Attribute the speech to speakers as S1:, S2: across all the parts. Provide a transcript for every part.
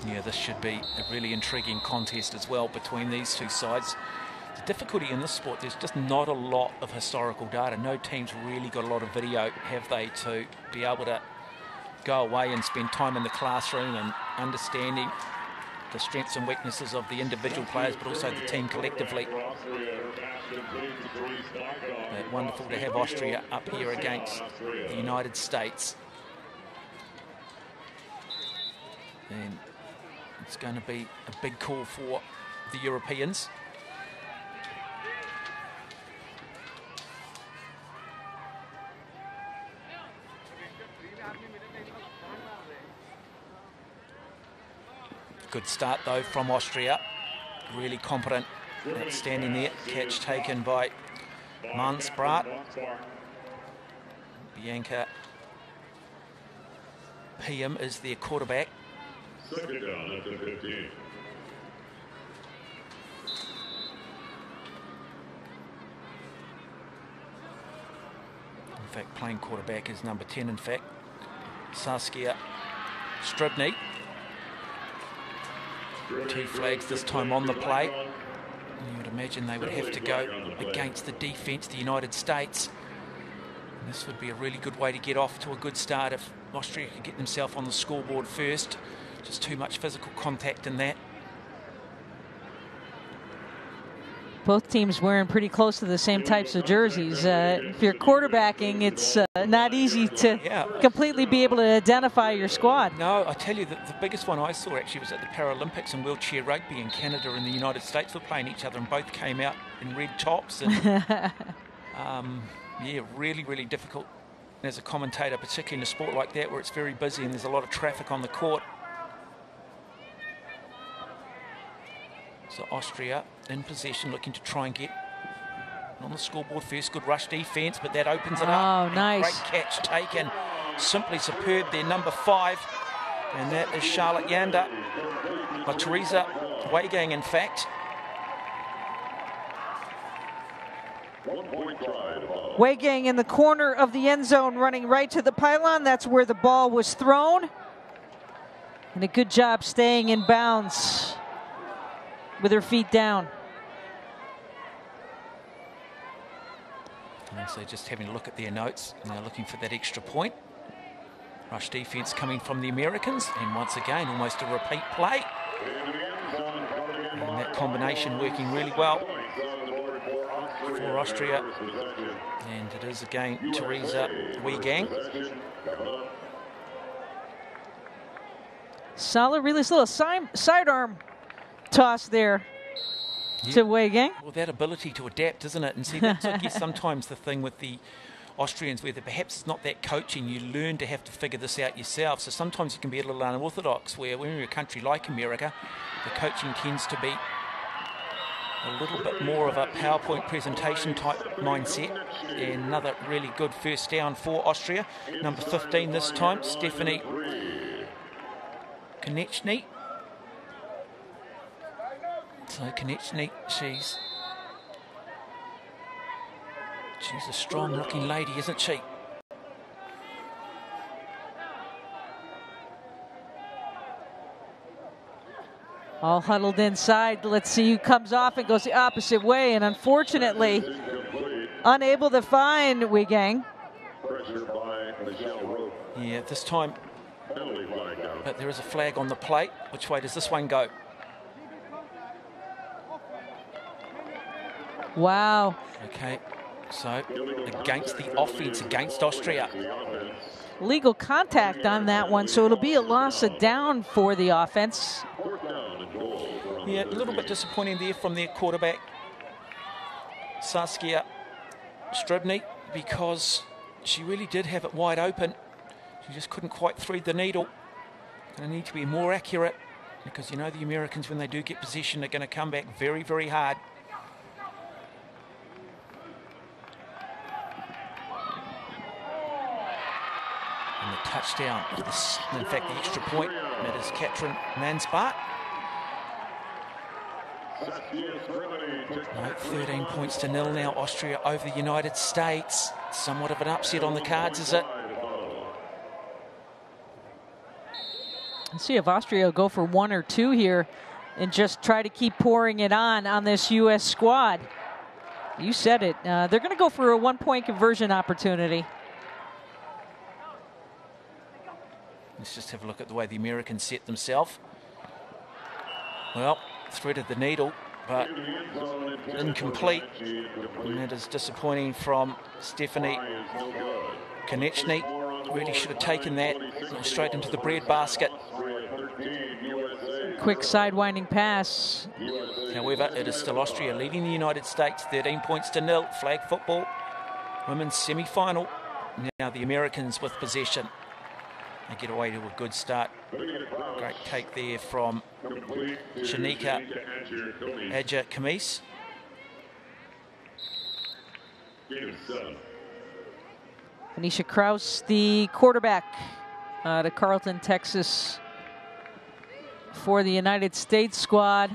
S1: Yeah, this should be a really intriguing contest as well between these two sides. The difficulty in this sport, there's just not a lot of historical data. No team's really got a lot of video, have they, to be able to go away and spend time in the classroom and understanding the strengths and weaknesses of the individual players, but also the team collectively. But wonderful to have Austria up here against the United States. And it's going to be a big call for the Europeans. Good start though from Austria. Really competent, outstanding there. Catch taken by Mansbrat. Bianca PM is their quarterback.
S2: Second down at the 15.
S1: In fact, playing quarterback is number 10, in fact. Saskia Stribny. 2 flags this time on the play. You would imagine they would have to go against the defence, the United States. And this would be a really good way to get off to a good start if Austria could get themselves on the scoreboard first. Just too much physical contact in that.
S3: Both teams wearing pretty close to the same types of jerseys. If you're quarterbacking, it's not easy to completely be able to identify your squad.
S1: No, I tell you that the biggest one I saw actually was at the Paralympics in wheelchair rugby, in Canada and the United States were playing each other and both came out in red tops. And yeah, really, really difficult as a commentator, particularly in a sport like that where it's very busy and there's a lot of traffic on the court. So Austria in possession, looking to try and get on the scoreboard first. Good rush defence, but that opens it up.
S3: Oh, nice.
S1: Great catch taken. Simply superb there, number 5. And that is Charlotte Yander. Or Teresa Weigang, in fact.
S3: Weigang in the corner of the end zone, running right to the pylon. That's where the ball was thrown. And a good job staying in bounds with her feet down.
S1: And so just having a look at their notes, and they're looking for that extra point. Rush defence coming from the Americans, and once again, almost a repeat play. And that combination working really well for Austria. And it is again Teresa Weigang.
S3: Solid release, little sidearm toss there to Weigang.
S1: Well, that ability to adapt, isn't it? And see, that's, I guess, sometimes the thing with the Austrians, where perhaps it's not that coaching, you learn to have to figure this out yourself. So sometimes it can be a little unorthodox, where when you're a country like America, the coaching tends to be a little bit more of a PowerPoint presentation type mindset. And another really good first down for Austria. Number 15 this time, Stephanie Konechny. So Konechny, she's a strong looking lady, isn't she?
S3: All huddled inside. Let's see who comes off and goes the opposite way. And unfortunately, unable to find Weigang.
S1: Yeah, this time. But there is a flag on the plate. Which way does this one go?
S3: Wow.
S1: Okay, so against the offense, against Austria.
S3: Legal contact on that one, so it'll be a loss of down for the offense.
S1: Yeah, a little bit disappointing there from their quarterback, Saskia Stribny, because she really did have it wide open. She just couldn't quite thread the needle. Going to need to be more accurate, because you know the Americans, when they do get possession, are going to come back very, very hard. And the touchdown, in fact the extra point, that is Katrin Mansbart. No, 13 points to 0 now, Austria over the United States. Somewhat of an upset on the cards, is it?
S3: Let's see if Austria will go for 1 or 2 here and just try to keep pouring it on this U.S. squad. You said it. They're going to go for a 1-point conversion opportunity.
S1: Let's just have a look at the way the Americans set themselves. Well, threaded the needle, but incomplete. And that is disappointing from Stephanie Konechny. Really should have taken that straight into the bread basket.
S3: Quick sidewinding pass.
S1: However, it is still Austria leading the United States 13 points to 0. Flag football, women's semi-final. Now the Americans with possession. They get away to a good start. Great take there from Shanika Adja-Kamis.
S3: Anisha Kraus, the quarterback to Carlton, Texas, for the United States squad.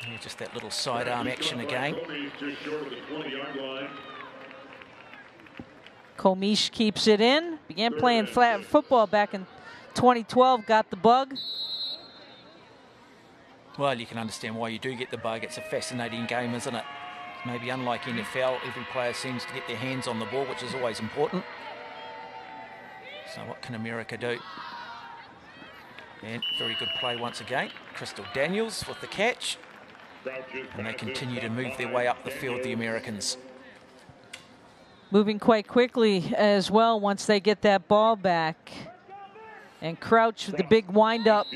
S1: Yeah, just that little sidearm action again.
S3: Komish keeps it in. Began playing flat football back in 2012, got the bug.
S1: Well, you can understand why you do get the bug. It's a fascinating game, isn't it? Maybe unlike NFL, every player seems to get their hands on the ball, which is always important. So what can America do? And very good play once again. Crystal Daniels with the catch. And they continue to move their way up the field, the Americans.
S3: Moving quite quickly as well once they get that ball back. And Crouch with the big wind-up.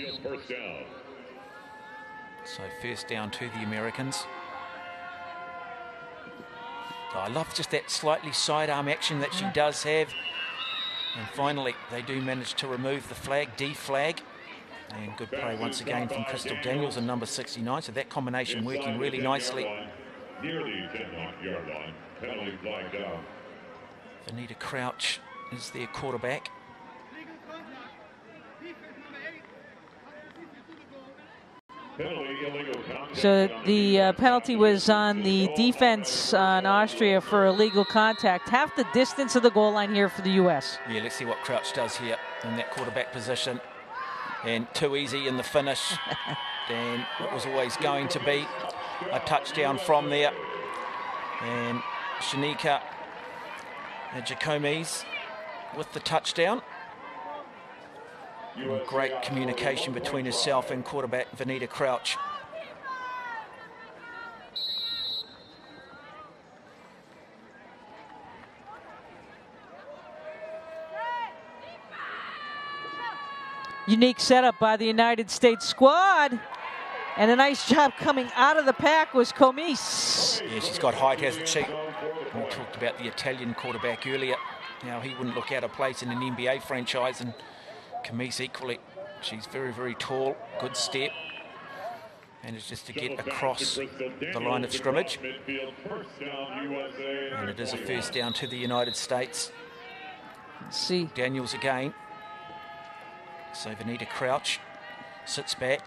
S1: So first down to the Americans. Oh, I love just that slightly sidearm action that she does have. And finally, they do manage to remove the flag, D-flag. And good play once again from Crystal Daniels and number 69. So that combination working really nicely.
S2: Nearly 10-yard line. Penalty flag down.
S1: Vanita Crouch is their quarterback.
S3: So the penalty was on the defense on Austria for illegal contact. Half the distance of the goal line here for the U.S.
S1: Yeah, let's see what Crouch does here in that quarterback position. And too easy in the finish. And it was always going to be a touchdown from there. And Shanika Adja-Kamis with the touchdown. And great communication between herself and quarterback Vanita Crouch.
S3: Unique setup by the United States squad. And a nice job coming out of the pack was Komish.
S1: Yeah, she's got height, hasn't she? We talked about the Italian quarterback earlier. Now, he wouldn't look out of place in an NBA franchise, and Komish equally. She's very, very tall, good step. And it's just to get across the line of scrimmage. And it is a first down to the United States.
S3: Let's see.
S1: Daniels again. So Vanita Crouch sits back.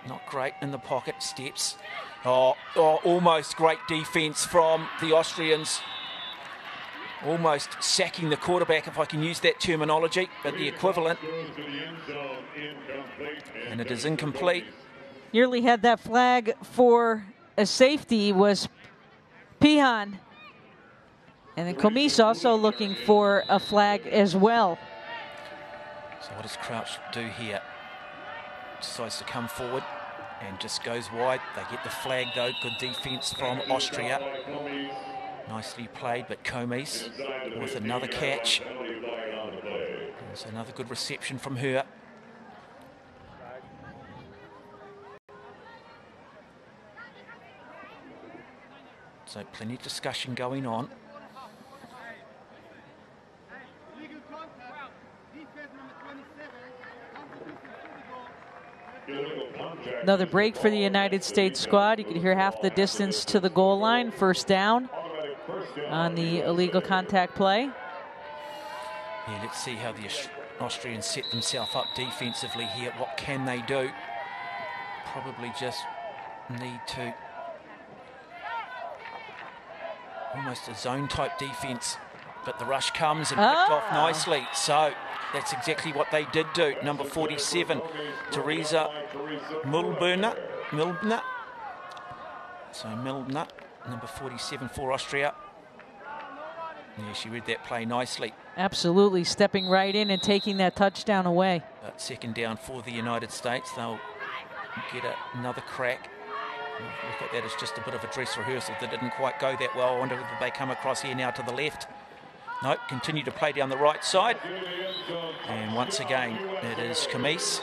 S1: Not great in the pocket, steps. Oh, almost great defense from the Austrians. Almost sacking the quarterback, if I can use that terminology, but the equivalent. And it is incomplete.
S3: Nearly had that flag for a safety was Pihan. And then Komish also looking for a flag as well.
S1: So what does Crouch do here? Decides to come forward and just goes wide. They get the flag though. Good defense from Austria. Nicely played, but Komish with another catch. There's another good reception from her. So plenty of discussion going on.
S3: Another break for the United States squad. You can hear half the distance to the goal line. First down on the illegal contact play.
S1: Yeah, let's see how the Austrians set themselves up defensively here. What can they do? Probably just need to almost a zone type defense, but the rush comes and picked off nicely. So that's exactly what they did do. Number 47, Teresa Milbner. So Milbner, number 47 for Austria. Yeah, she read that play nicely.
S3: Absolutely, stepping right in and taking that touchdown away.
S1: But second down for the United States. They'll get another crack. Look at that as just a bit of a dress rehearsal that didn't quite go that well. I wonder whether they come across here now to the left. Nope, continue to play down the right side. And once again, it is Camise.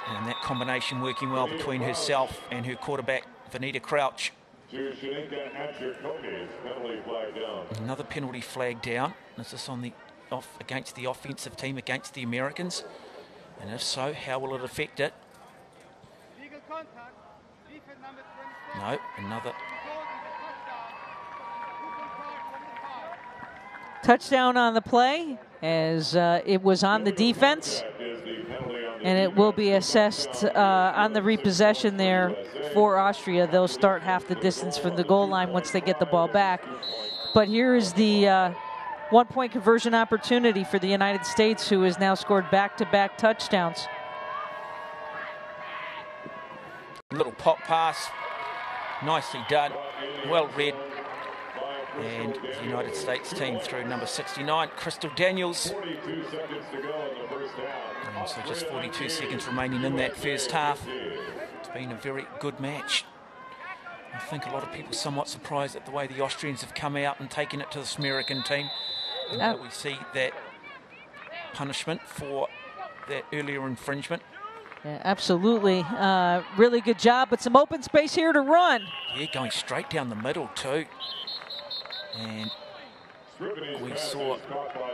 S1: And that combination working well between herself and her quarterback, Vanita Crouch. Another penalty flag down. Is this on the against the offensive team, against the Americans? And if so, how will it affect it? No, another.
S3: Touchdown on the play, as it was on the defense. And it will be assessed on the repossession there for Austria. They'll start half the distance from the goal line once they get the ball back. But here is the one-point conversion opportunity for the United States, who has now scored back-to-back touchdowns.
S1: Little pop pass. Nicely done. Well read. And the United States team through number 69, Crystal Daniels. And so just 42 seconds remaining in that first half. It's been a very good match. I think a lot of people somewhat surprised at the way the Austrians have come out and taken it to this American team. And we see that punishment for that earlier infringement.
S3: Yeah, absolutely. Really good job, but some open space here to run.
S1: Yeah, going straight down the middle too. And we saw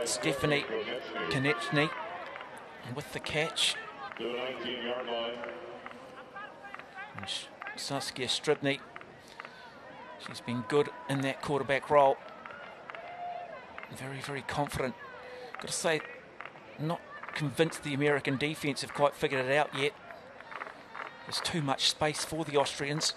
S1: Stephanie Konechny with the catch. And Saskia Stribny, she's been good in that quarterback role. Very, very confident. Got to say, not convinced the American defense have quite figured it out yet. There's too much space for the Austrians.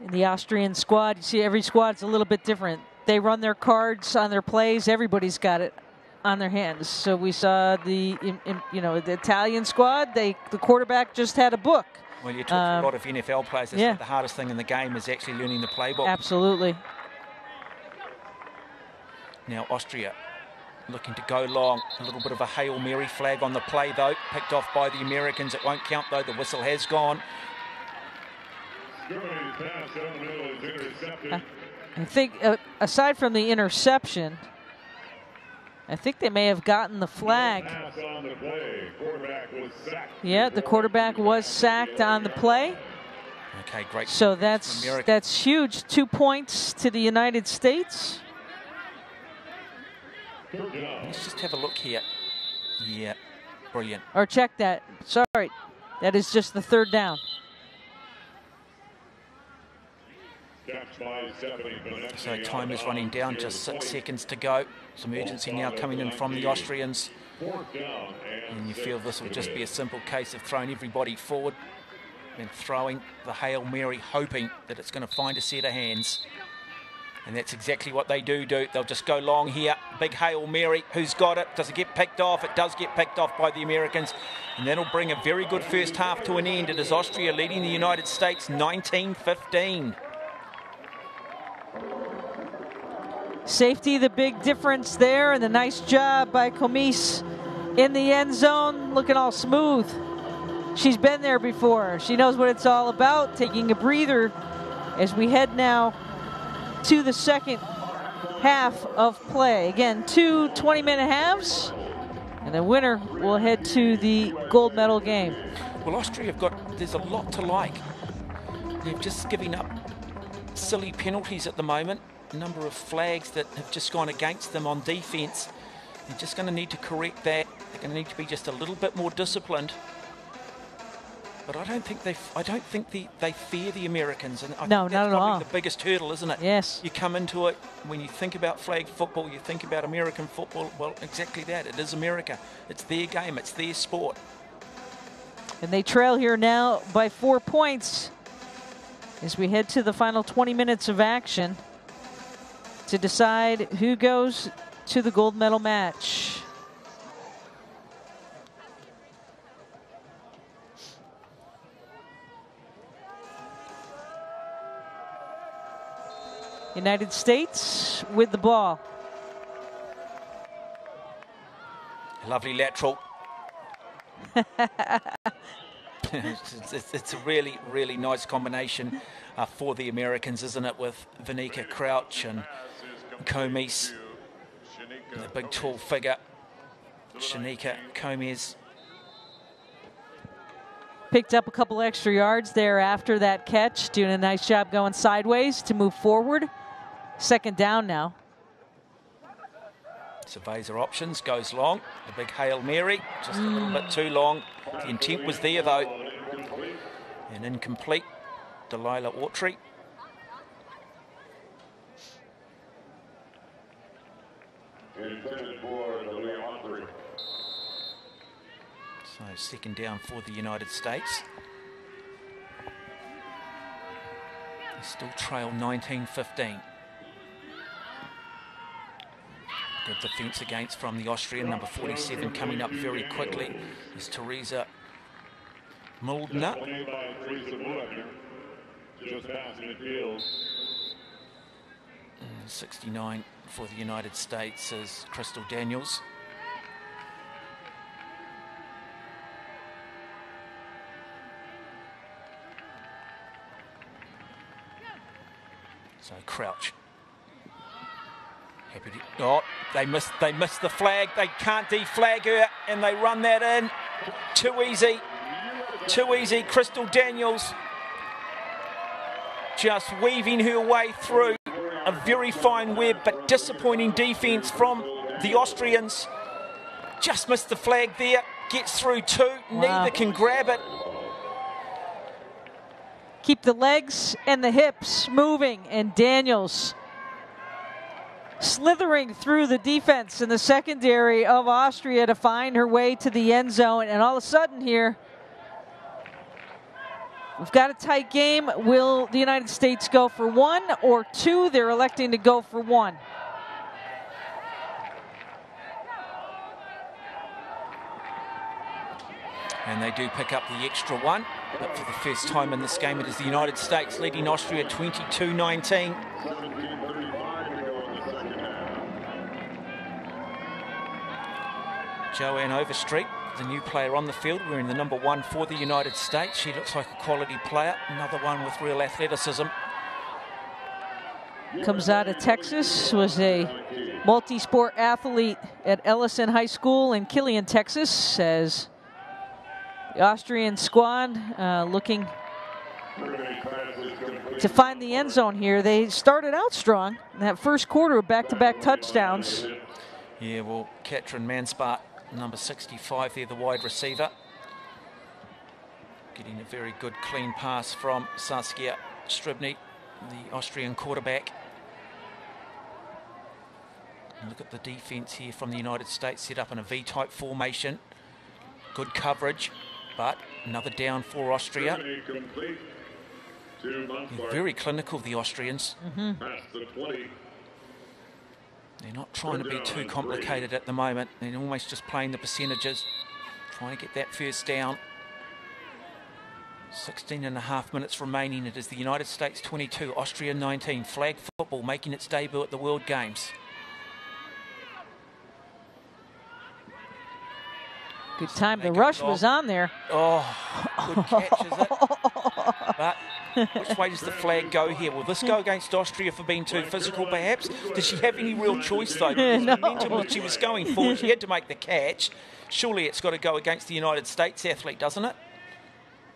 S3: In the Austrian squad, you see every squad's a little bit different. They run their cards on their plays. Everybody's got it on their hands. So we saw the Italian squad. The quarterback just had a book.
S1: Well, you talk to a lot of NFL players. That's the hardest thing in the game is actually learning the playbook.
S3: Absolutely.
S1: Now Austria looking to go long. A little bit of a Hail Mary flag on the play though. Picked off by the Americans. It won't count though. The whistle has gone.
S3: I think aside from the interception, I think they may have gotten the flag. Yeah, the quarterback was sacked on the play.
S1: Okay, great.
S3: So that's huge. 2 points to the United States.
S1: Let's just have a look here. Yeah, brilliant.
S3: Or check that. Sorry, that is just the third down.
S1: So time is running down, just 6 seconds to go. Some urgency now coming in from the Austrians. And you feel this will just be a simple case of throwing everybody forward and throwing the Hail Mary, hoping that it's going to find a set of hands. And that's exactly what they do. They'll just go long here. Big Hail Mary. Who's got it? Does it get picked off? It does get picked off by the Americans. And that'll bring a very good first half to an end. It is Austria leading the United States 19-15.
S3: Safety, the big difference there, and the nice job by Camise in the end zone, looking all smooth. She's been there before. She knows what it's all about, taking a breather as we head now to the second half of play. Again, 2 20-minute halves, and the winner will head to the gold medal game.
S1: Well, Austria there's a lot to like. They've just given up silly penalties at the moment. A number of flags that have just gone against them on defense. They're just going to need to correct that. They're going to need to be just a little bit more disciplined. But I don't think they fear the Americans, and I think
S3: not
S1: that's
S3: at all.
S1: the biggest hurdle, isn't it?
S3: Yes.
S1: You come into it when you think about flag football, you think about American football. Well, exactly that. It is America. It's their game. It's their sport.
S3: And they trail here now by 4 points as we head to the final 20 minutes of action to decide who goes to the gold medal match. United States with the ball.
S1: Lovely lateral. It's a really, really nice combination for the Americans, isn't it, with Vanica Crouch and Comes, the big tall figure, Shanika Comes.
S3: Picked up a couple extra yards there after that catch, doing a nice job going sideways to move forward. Second down now.
S1: Surveys her options, goes long. The big Hail Mary, just a little bit too long. The intent was there, though. And incomplete. Delilah Autry. So second down for the United States. They still trail 19-15. Good defence against from the Austrian, number 47, coming up very quickly is Teresa Muldner. 69 for the United States is Crystal Daniels. So Crouch. Happy to, oh, they missed the flag. They can't deflag her, and they run that in. Too easy. Too easy. Crystal Daniels just weaving her way through a very fine web, but disappointing defence from the Austrians. Just missed the flag there. Gets through two. Wow. Neither can grab it.
S3: Keep the legs and the hips moving, and Daniels slithering through the defense in the secondary of Austria to find her way to the end zone. And all of a sudden here, we've got a tight game. Will the United States go for one or two? They're electing to go for one.
S1: And they do pick up the extra one. But for the first time in this game, it is the United States leading Austria 22-19. Joanne Overstreet, the new player on the field, wearing the number 1 for the United States. She looks like a quality player. Another one with real athleticism.
S3: Comes out of Texas, was a multi-sport athlete at Ellison High School in Killian, Texas, as the Austrian squad looking to find the end zone here. They started out strong in that first quarter, back-to-back touchdowns.
S1: Yeah, well, Katrin Manspart, number 65 there, the wide receiver. Getting a very good clean pass from Saskia Stribny, the Austrian quarterback. And look at the defence here from the United States, set up in a V-type formation. Good coverage. But another down for Austria. They're very clinical, the Austrians. They're not trying to be too complicated at the moment. They're almost just playing the percentages, trying to get that first down. 16.5 minutes remaining. It is the United States 22, Austria 19. Flag football making its debut at the World Games.
S3: Good time. The rush was on there.
S1: Oh, good catch, is it? But which way does the flag go here? Will this go against Austria for being too physical, perhaps? Does she have any real choice, though? Because the momentum that she was going for, she had to make the catch. Surely it's got to go against the United States athlete, doesn't it?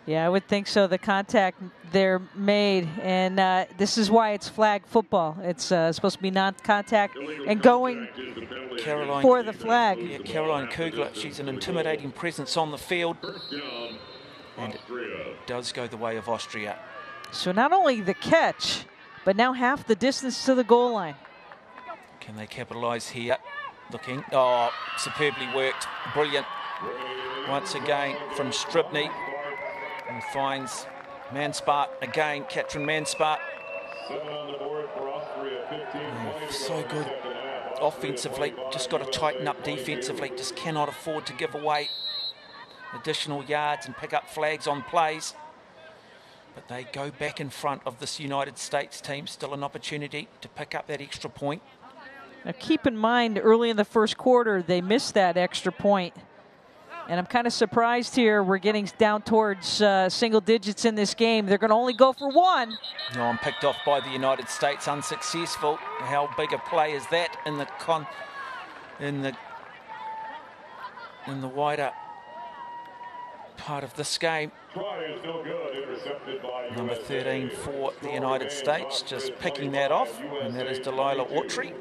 S3: Yeah, I would think so. The contact they're made, and this is why it's flag football. It's supposed to be non-contact and going for the flag.
S1: Yeah, Caroline Kugler, she's an intimidating presence on the field, and it does go the way of Austria.
S3: So not only the catch, but now half the distance to the goal line.
S1: Can they capitalise here? Looking, oh, superbly worked, brilliant. Once again from Stribny. And finds Manspart again, Katrin Manspart. Oh, so good. offensively, just got to tighten up defensively, just cannot afford to give away additional yards and pick up flags on plays. But they go back in front of this United States team, still an opportunity to pick up that extra point.
S3: Now keep in mind, early in the first quarter, they missed that extra point. And I'm kind of surprised here. We're getting down towards single digits in this game. They're going to only go for one.
S1: No, I'm picked off by the United States, unsuccessful. How big a play is that in the wider part of this game? Number 13 for the United States, just picking that off, and that is Delilah Autry.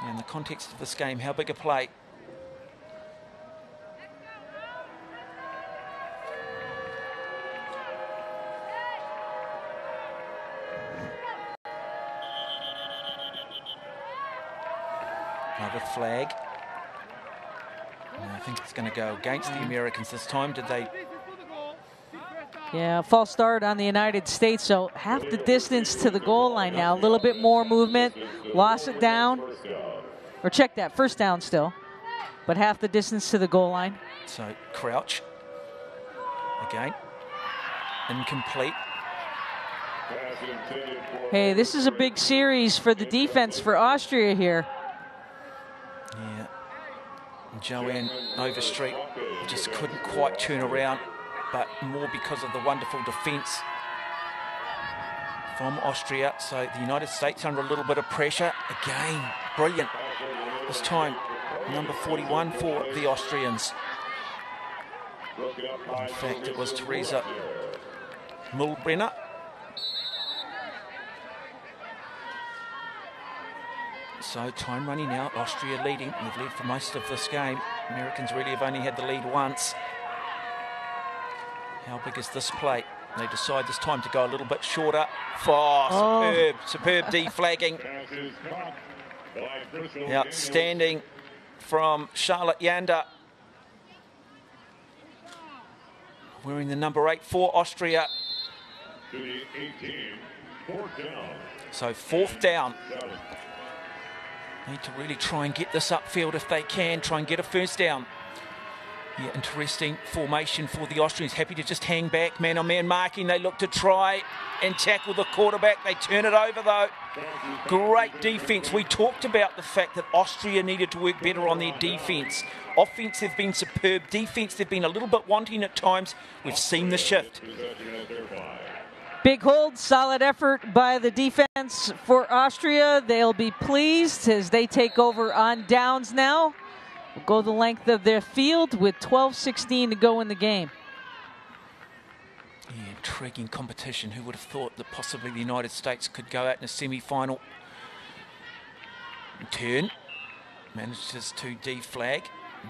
S1: In the context of this game, how big a play? Another flag. And I think it's going to go against the Americans this time. Did they?
S3: Yeah, false start on the United States, so half the distance to the goal line now. A little bit more movement, lost it down. Or check that, first down still, but half the distance to the goal line.
S1: So Crouch, again, incomplete.
S3: Hey, this is a big series for the defense for Austria here.
S1: Yeah, Joanne Overstreet just couldn't quite turn around, but more because of the wonderful defence from Austria. So the United States under a little bit of pressure. Again, brilliant. This time, number 41 for the Austrians. In fact, it was Teresa Mulbrenner. So time running out, Austria leading. They've led for most of this game. Americans really have only had the lead once. How big is this play? They decide this time to go a little bit shorter. Superb deflagging. Outstanding from Charlotte Yander. Wearing the number 8 for Austria. So fourth down. Need to really try and get this upfield if they can, try and get a first down. Yeah, interesting formation for the Austrians. Happy to just hang back, man-on-man marking. They look to try and tackle the quarterback. They turn it over, though. Great defence. We talked about the fact that Austria needed to work better on their defence. Offence, they've been superb. Defence, they've been a little bit wanting at times. We've seen the shift.
S3: Big hold, solid effort by the defense for Austria. They'll be pleased as they take over on downs now. Will go the length of their field with 12:16 to go in the game.
S1: Yeah, intriguing competition. Who would have thought that possibly the United States could go out in a semi-final? Turn. Manages to deflag.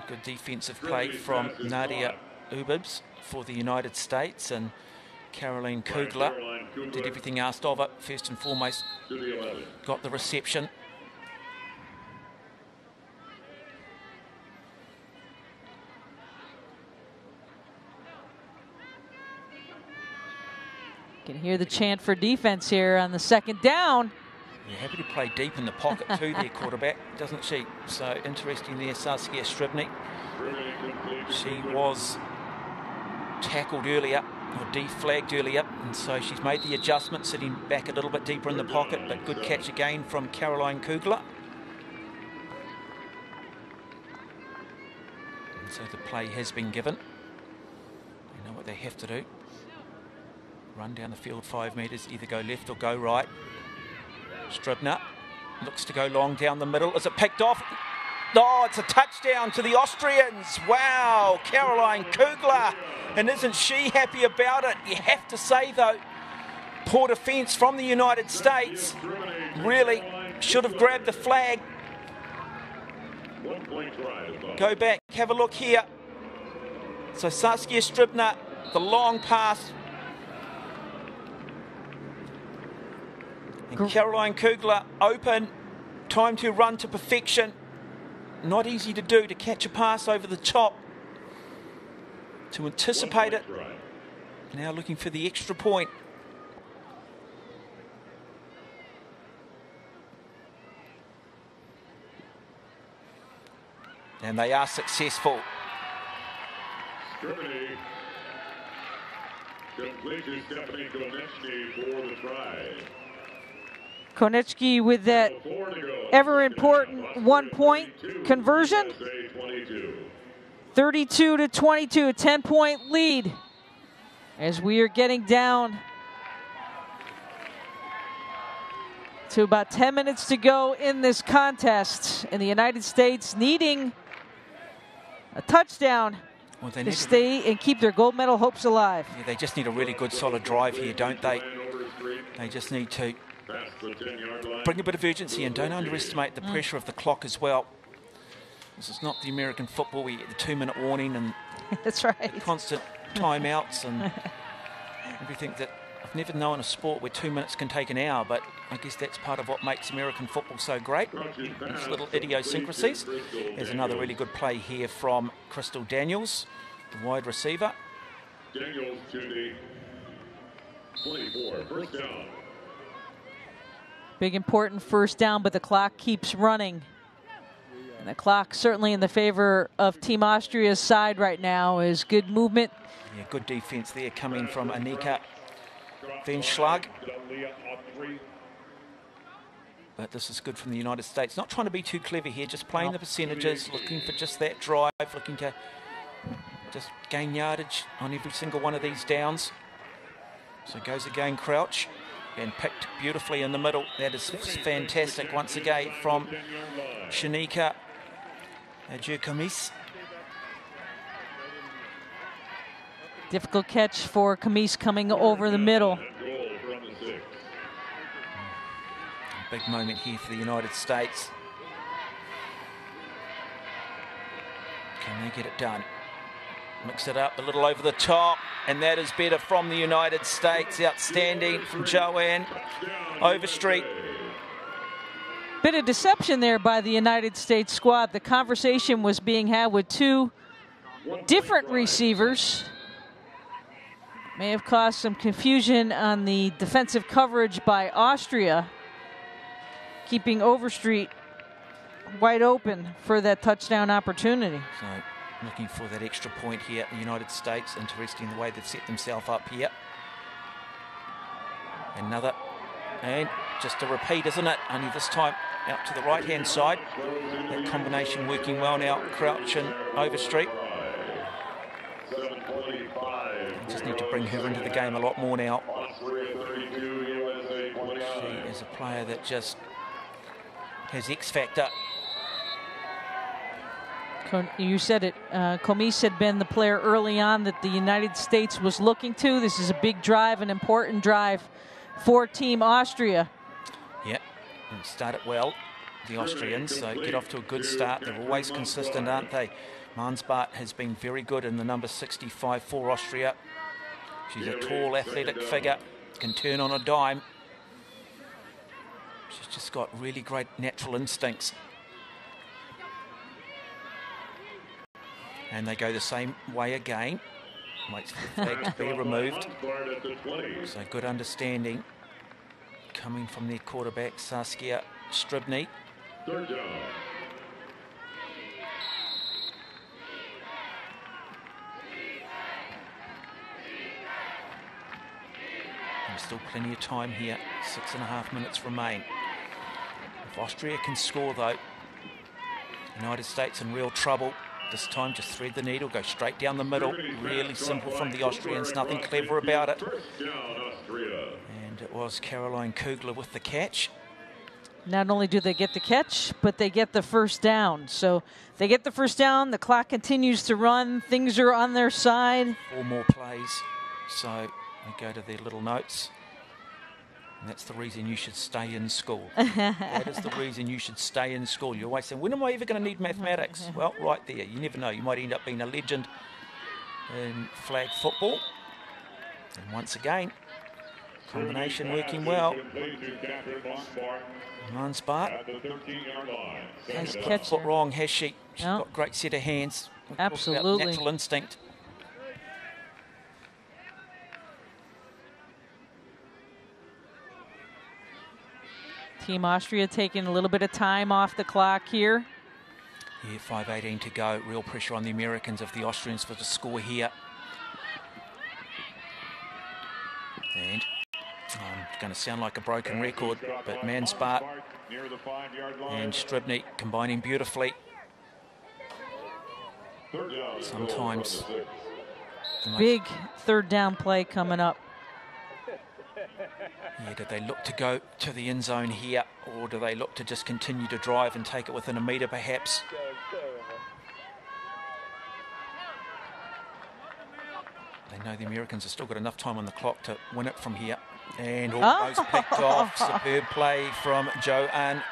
S1: Good defensive play from Nadia Ubibs for the United States, and Caroline Kugler did everything asked of it. First and foremost, got the reception.
S3: Can hear the chant for defense here on the second down.
S1: Yeah, happy to play deep in the pocket too, their quarterback, doesn't she? So interesting there, Saskia Stribnik. She was tackled earlier, or deflagged earlier, and so she's made the adjustment, sitting back a little bit deeper in the pocket, but good catch again from Caroline Kugler. And so the play has been given. They know what they have to do. Run down the field 5 metres, either go left or go right. Stribner looks to go long down the middle. Is it picked off? Oh, it's a touchdown to the Austrians. Wow, Caroline Kugler. And isn't she happy about it? You have to say, though, poor defence from the United States. Really should have grabbed the flag. Go back, have a look here. So Saskia Stribner, the long pass. And Caroline Kugler open, time to run to perfection. Not easy to do, to catch a pass over the top, to anticipate it. Now looking for the extra point. And they are successful.
S2: Germany completed Stephanie Konechny for the try.
S3: Konechny with that ever important 1-point conversion. 32 to 22, a 10-point lead as we are getting down to about 10 minutes to go in this contest, and the United States needing a touchdown to stay and keep their gold medal hopes alive.
S1: Yeah, they just need a really good solid drive here, don't they? They just need to bring a bit of urgency and don't underestimate the pressure of the clock as well. This is not the American football where you get the 2-minute warning and
S3: that's right,
S1: constant timeouts and everything that I've never known a sport where 2 minutes can take an hour, but I guess that's part of what makes American football so great. These little idiosyncrasies. There's another really good play here from Crystal Daniels, the wide receiver.
S2: Daniels to the 24, first down.
S3: Big important first down, but the clock keeps running. And the clock certainly in the favor of Team Austria's side right now is good movement.
S1: Yeah, good defense there coming from Annika Venschlag. But this is good from the United States. Not trying to be too clever here, just playing the percentages, looking for just that drive, looking to just gain yardage on every single one of these downs. So goes again Crouch and picked beautifully in the middle. That is fantastic once again from Shanika Djurkomis.
S3: Difficult catch for Kamis coming over the middle.
S1: Big moment here for the United States. Can they get it done? Mix it up a little over the top, and that is better from the United States. Outstanding from Joanne Overstreet.
S3: Bit of deception there by the United States squad. The conversation was being had with two different receivers. May have caused some confusion on the defensive coverage by Austria, keeping Overstreet wide open for that touchdown opportunity.
S1: So looking for that extra point here. The United States, interesting the way they've set themselves up here. Another, and just a repeat, isn't it? Only this time out to the right-hand side. That combination working well now, Crouch and Overstreet. Just need to bring her into the game a lot more now. She is a player that just has X factor.
S3: You said it. Komis had been the player early on that the United States was looking to. This is a big drive, an important drive for Team Austria.
S1: Yeah, and start it well, the Austrians. So get off to a good start. They're always consistent, aren't they? Mansbart has been very good in the number 65 for Austria. She's a tall, athletic figure, can turn on a dime. She's just got really great natural instincts. And they go the same way again. Waits for the flag to be removed. So good understanding coming from their quarterback, Saskia Stribny.
S2: Third down.
S1: There's still plenty of time here. 6.5 minutes remain. If Austria can score, though, United States in real trouble. This time, just thread the needle, go straight down the middle. Really simple from the Austrians, nothing clever about it. And it was Caroline Kugler with the catch.
S3: Not only do they get the catch, but they get the first down. So they get the first down, the clock continues to run, things are on their side.
S1: 4 more plays, so they go to their little notes. And that's the reason you should stay in school. That is the reason you should stay in school. You always say, when am I ever going to need mathematics? Well, right there. You never know. You might end up being a legend in flag football. And once again, combination working well. Mansbart.
S3: Nice catch.
S1: Foot wrong, has she? She's got a great set of hands.
S3: Absolutely.
S1: Natural instinct.
S3: Team Austria taking a little bit of time off the clock here.
S1: Yeah, 5:18 to go. Real pressure on the Americans if the Austrians were to score here. And going to sound like a broken record, but Manspart and Stribny combining beautifully. Sometimes
S3: big third down play coming up.
S1: Yeah, do they look to go to the end zone here, or do they look to just continue to drive and take it within a metre perhaps? They know the Americans have still got enough time on the clock to win it from here. And almost picked off. Superb play from Joanne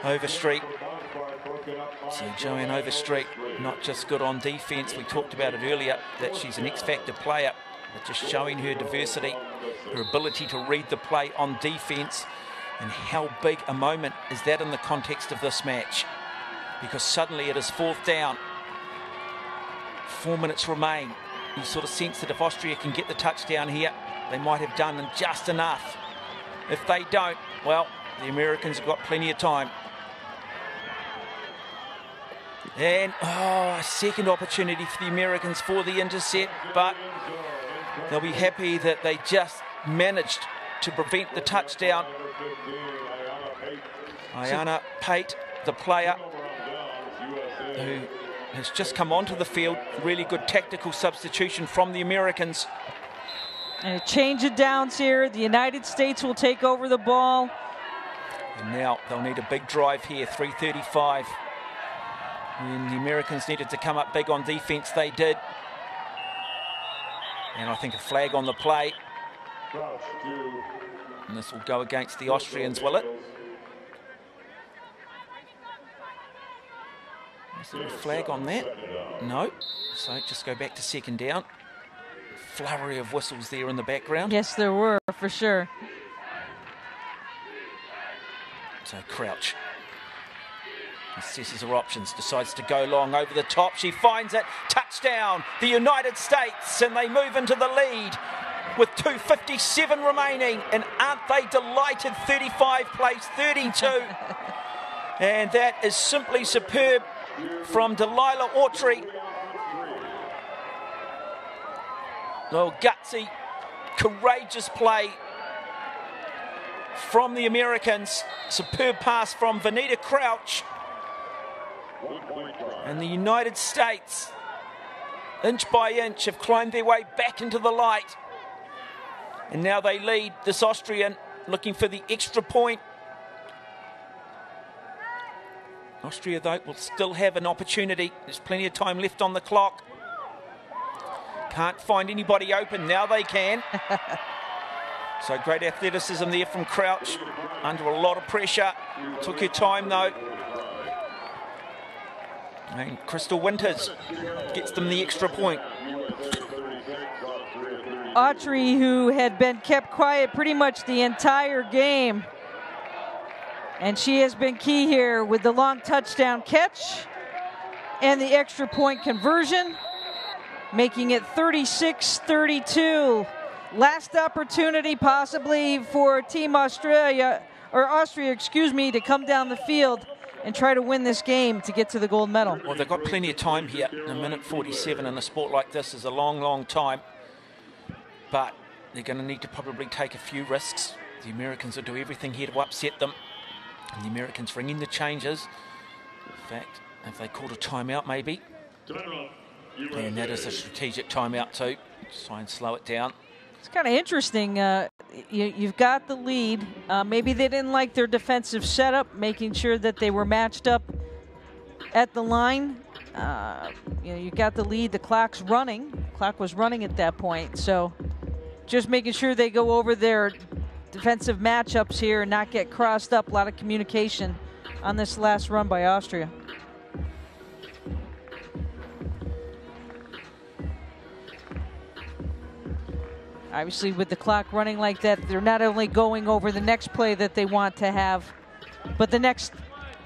S1: Overstreet. So Joanne Overstreet, not just good on defence. We talked about it earlier, that she's an X-factor player, but just showing her diversity, her ability to read the play on defence. And how big a moment is that in the context of this match? Because suddenly it is 4th down. 4 minutes remain. You sort of sense that if Austria can get the touchdown here, they might have done just enough. If they don't, well, the Americans have got plenty of time. And, a second opportunity for the Americans for the intercept, but they'll be happy that they just managed to prevent the touchdown. Ayana Pate, the player who has just come onto the field. Really good tactical substitution from the Americans.
S3: And a change of downs here. The United States will take over the ball.
S1: And now they'll need a big drive here, 3:35. When the Americans needed to come up big on defence, they did. And I think a flag on the play. And this will go against the Austrians, will it? Is there a flag on that? No. So just go back to second down. Flurry of whistles there in the background.
S3: Yes, there were, for sure.
S1: So Crouch assesses her options, decides to go long over the top. She finds it. Touchdown, the United States, and they move into the lead with 2:57 remaining. And aren't they delighted? 35 plays 32. And that is simply superb from Delilah Autry. Oh, gutsy, courageous play from the Americans. Superb pass from Vanita Crouch. And the United States, inch by inch, have climbed their way back into the light. And now they lead this Austrian, looking for the extra point. Austria, though, will still have an opportunity. There's plenty of time left on the clock. Can't find anybody open. Now they can. So great athleticism there from Crouch. Under a lot of pressure. Took her time, though. And Crystal Winters gets them the extra point.
S3: Autry, who had been kept quiet pretty much the entire game. And she has been key here with the long touchdown catch and the extra point conversion, making it 36-32. Last opportunity possibly for Team Austria, to come down the field and try to win this game to get to the gold medal.
S1: Well, they've got plenty of time here. A minute 47 in a sport like this is a long, long time. But they're going to need to probably take a few risks. The Americans will do everything here to upset them. And the Americans ring in the changes. In fact, if they called a timeout maybe. And that is a strategic timeout too. Just try and slow it down.
S3: It's kind of interesting. You've got the lead. Maybe they didn't like their defensive setup, making sure that they were matched up at the line. You got the lead. The clock's running. The clock was running at that point. So just making sure they go over their defensive matchups here and not get crossed up. A lot of communication on this last run by Austria. Obviously, with the clock running like that, they're not only going over the next play that they want to have, but the next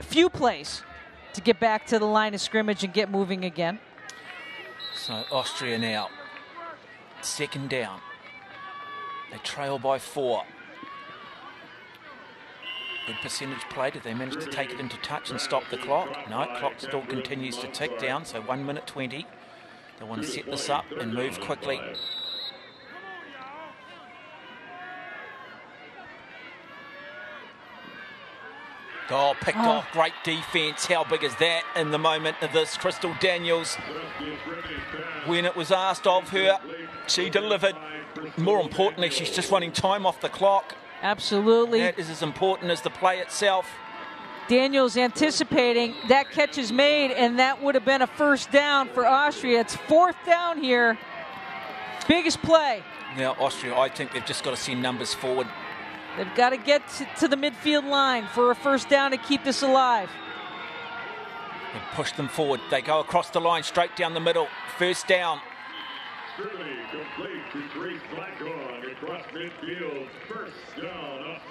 S3: few plays to get back to the line of scrimmage and get moving again.
S1: So Austria now, second down. They trail by 4. Good percentage play. Did they manage to take it into touch and stop the clock? No, clock still continues to tick down, so 1 minute 20. They want to set this up and move quickly. Oh, picked off. Great defence. How big is that in the moment of this? Crystal Daniels, when it was asked of her, she delivered. More importantly, she's just running time off the clock.
S3: Absolutely.
S1: That is as important as the play itself.
S3: Daniels anticipating that catch is made, and that would have been a first down for Austria. It's 4th down here. Biggest play.
S1: Now, Austria, I think they've just got to send numbers forward.
S3: They've got to get to the midfield line for a first down to keep this alive.
S1: They push them forward. They go across the line, straight down the middle. First down.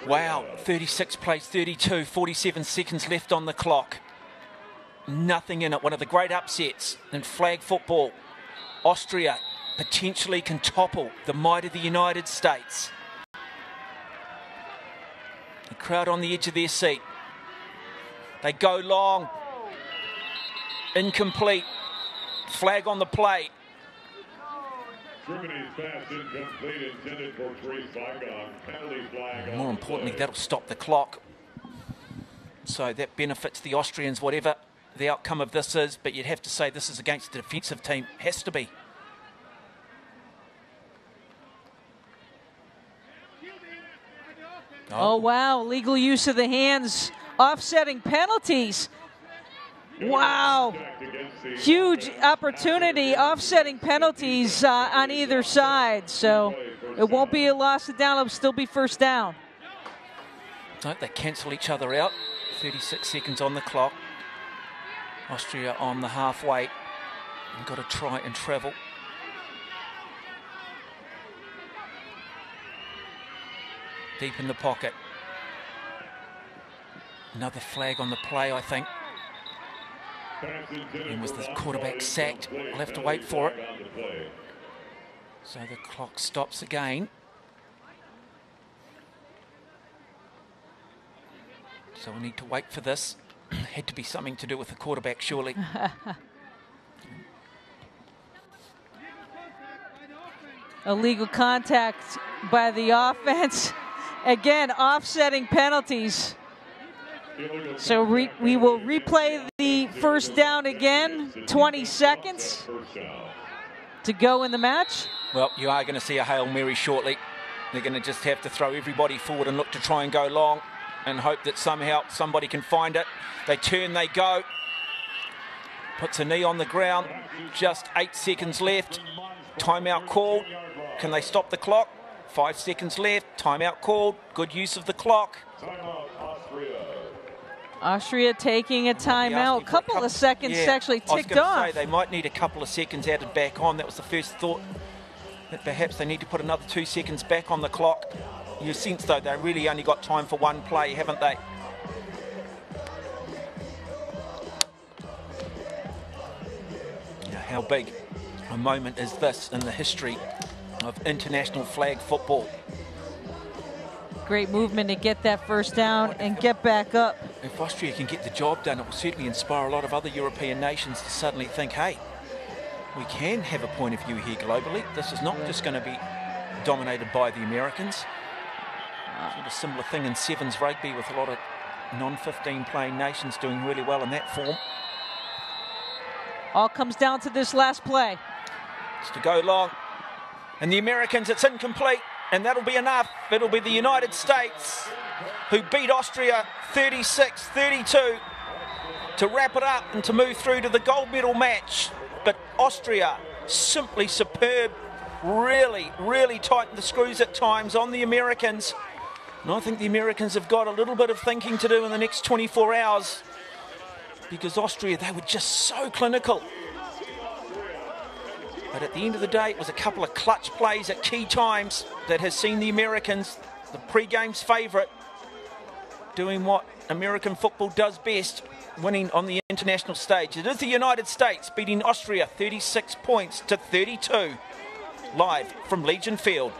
S1: Wow, 36 plays 32, 47 seconds left on the clock. Nothing in it. One of the great upsets in flag football. Austria potentially can topple the might of the United States. The crowd on the edge of their seat. They go long. Incomplete. Flag on the play. More importantly, that'll stop the clock. So that benefits the Austrians, whatever the outcome of this is. But you'd have to say this is against the defensive team. Has to be.
S3: Oh, wow. Legal use of the hands. Offsetting penalties. Wow. Huge opportunity. Offsetting penalties on either side. So it won't be a loss of down. It'll still be first down.
S1: No, they cancel each other out. 36 seconds on the clock. Austria on the halfway. You've got to try and travel. Deep in the pocket. Another flag on the play, I think. And was the quarterback sacked? We'll have to wait for it. So the clock stops again. So we need to wait for this. Had to be something to do with the quarterback, surely.
S3: Illegal contact by the offense. Again, offsetting penalties. So we will replay the first down again. 20 seconds to go in the match.
S1: Well, you are going to see a Hail Mary shortly. They're going to just have to throw everybody forward and look to try and go long and hope that somehow somebody can find it. They turn, they go. Puts a knee on the ground. Just 8 seconds left. Timeout called. Can they stop the clock? 5 seconds left. Timeout called. Good use of the clock.
S3: Austria taking a timeout. A couple of seconds actually ticked off.
S1: I was going to say they might need a couple of seconds added back on. That was the first thought, that perhaps they need to put another 2 seconds back on the clock. You sense, though, they really only got time for one play, haven't they? Now, how big a moment is this in the history of international flag football?
S3: Great movement to get that first down and get back up.
S1: If Austria can get the job done, it will certainly inspire a lot of other European nations to suddenly think, hey, we can have a point of view here globally. This is not just going to be dominated by the Americans. Sort of similar thing in sevens rugby with a lot of non-15 playing nations doing really well in that form.
S3: All comes down to this last play.
S1: It's to go long. And the Americans, it's incomplete. And that'll be enough. It'll be the United States who beat Austria 36-32 to wrap it up and to move through to the gold medal match. But Austria, simply superb, really, really tightened the screws at times on the Americans. And I think the Americans have got a little bit of thinking to do in the next 24 hours, because Austria, they were just so clinical. But at the end of the day, it was a couple of clutch plays at key times that has seen the Americans, the pre-game's favourite, doing what American football does best, winning on the international stage. It is the United States beating Austria 36 points to 32. Live from Legion Field.